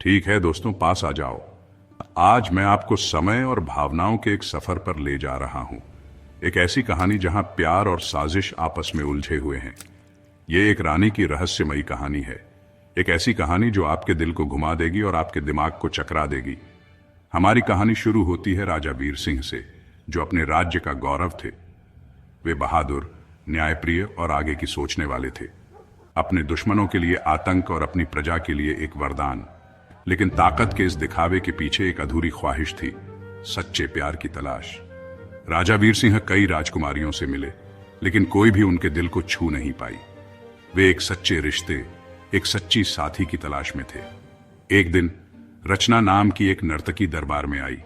ठीक है दोस्तों, पास आ जाओ। आज मैं आपको समय और भावनाओं के एक सफर पर ले जा रहा हूं। एक ऐसी कहानी जहां प्यार और साजिश आपस में उलझे हुए हैं। ये एक रानी की रहस्यमयी कहानी है। एक ऐसी कहानी जो आपके दिल को घुमा देगी और आपके दिमाग को चकरा देगी। हमारी कहानी शुरू होती है राजा वीर सिंह से, जो अपने राज्य का गौरव थे। वे बहादुर, न्यायप्रिय और आगे की सोचने वाले थे। अपने दुश्मनों के लिए आतंक और अपनी प्रजा के लिए एक वरदान। लेकिन ताकत के इस दिखावे के पीछे एक अधूरी ख्वाहिश थी, सच्चे प्यार की तलाश। राजा वीर सिंह कई राजकुमारियों से मिले, लेकिन कोई भी उनके दिल को छू नहीं पाई। वे एक सच्चे रिश्ते, एक सच्ची साथी की तलाश में थे। एक दिन रचना नाम की एक नर्तकी दरबार में आई।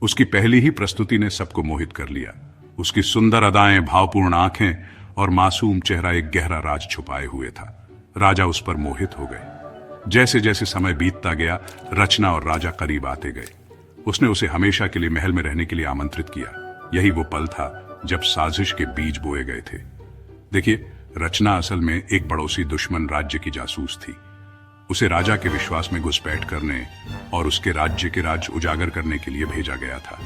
उसकी पहली ही प्रस्तुति ने सबको मोहित कर लिया। उसकी सुंदर अदाएं, भावपूर्ण आंखें और मासूम चेहरा एक गहरा राज छुपाए हुए था। राजा उस पर मोहित हो गए। जैसे जैसे समय बीतता गया, रचना और राजा करीब आते गए। उसने उसे हमेशा के लिए महल में रहने के लिए आमंत्रित किया। यही वो पल था जब साजिश के बीज बोए गए थे। देखिए, रचना असल में एक पड़ोसी दुश्मन राज्य की जासूस थी। उसे राजा के विश्वास में घुसपैठ करने और उसके राज्य के राज उजागर करने के लिए भेजा गया था।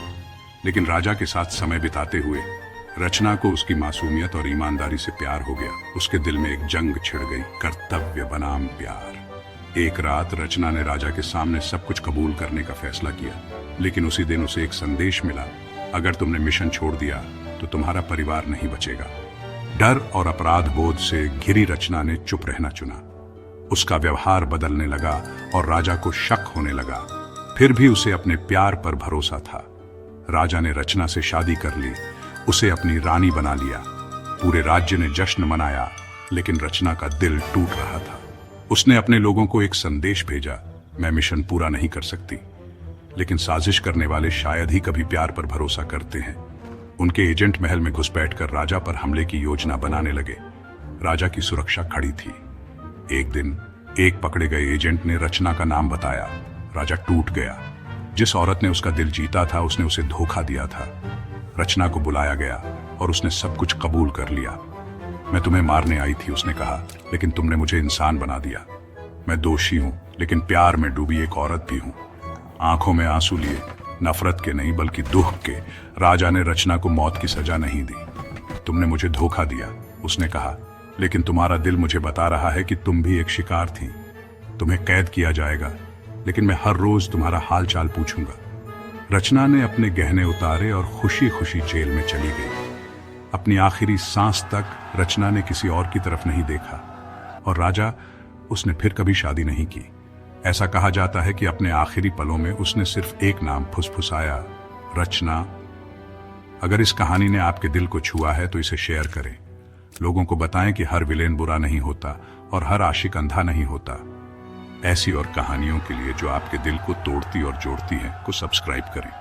लेकिन राजा के साथ समय बिताते हुए रचना को उसकी मासूमियत और ईमानदारी से प्यार हो गया। उसके दिल में एक जंग छिड़ गई, कर्तव्य बनाम प्यार। एक रात रचना ने राजा के सामने सब कुछ कबूल करने का फैसला किया। लेकिन उसी दिन उसे एक संदेश मिला, अगर तुमने मिशन छोड़ दिया तो तुम्हारा परिवार नहीं बचेगा। डर और अपराध बोध से घिरी रचना ने चुप रहना चुना। उसका व्यवहार बदलने लगा और राजा को शक होने लगा। फिर भी उसे अपने प्यार पर भरोसा था। राजा ने रचना से शादी कर ली, उसे अपनी रानी बना लिया। पूरे राज्य ने जश्न मनाया, लेकिन रचना का दिल टूट रहा था। उसने अपने लोगों को एक संदेश भेजा, मैं मिशन पूरा नहीं कर सकती। लेकिन साजिश करने वाले शायद ही कभी प्यार पर भरोसा करते हैं। उनके एजेंट महल में घुसपैठकर राजा पर हमले की योजना बनाने लगे। राजा की सुरक्षा खड़ी थी। एक दिन एक पकड़े गए एजेंट ने रचना का नाम बताया। राजा टूट गया। जिस औरत ने उसका दिल जीता था, उसने उसे धोखा दिया था। रचना को बुलाया गया और उसने सब कुछ कबूल कर लिया। मैं तुम्हें मारने आई थी, उसने कहा, लेकिन तुमने मुझे इंसान बना दिया। मैं दोषी हूं, लेकिन प्यार में डूबी एक औरत भी हूं। आंखों में आंसू लिए, नफरत के नहीं बल्कि दुख के, राजा ने रचना को मौत की सजा नहीं दी। तुमने मुझे धोखा दिया, उसने कहा, लेकिन तुम्हारा दिल मुझे बता रहा है कि तुम भी एक शिकार थी। तुम्हें कैद किया जाएगा, लेकिन मैं हर रोज तुम्हारा हाल चाल पूछूंगा। रचना ने अपने गहने उतारे और खुशी खुशी जेल में चली गई। अपनी आखिरी सांस तक रचना ने किसी और की तरफ नहीं देखा। और राजा, उसने फिर कभी शादी नहीं की। ऐसा कहा जाता है कि अपने आखिरी पलों में उसने सिर्फ एक नाम फुसफुसाया, रचना। अगर इस कहानी ने आपके दिल को छुआ है तो इसे शेयर करें। लोगों को बताएं कि हर विलेन बुरा नहीं होता और हर आशिक अंधा नहीं होता। ऐसी और कहानियों के लिए जो आपके दिल को तोड़ती और जोड़ती हैं, को सब्सक्राइब करें।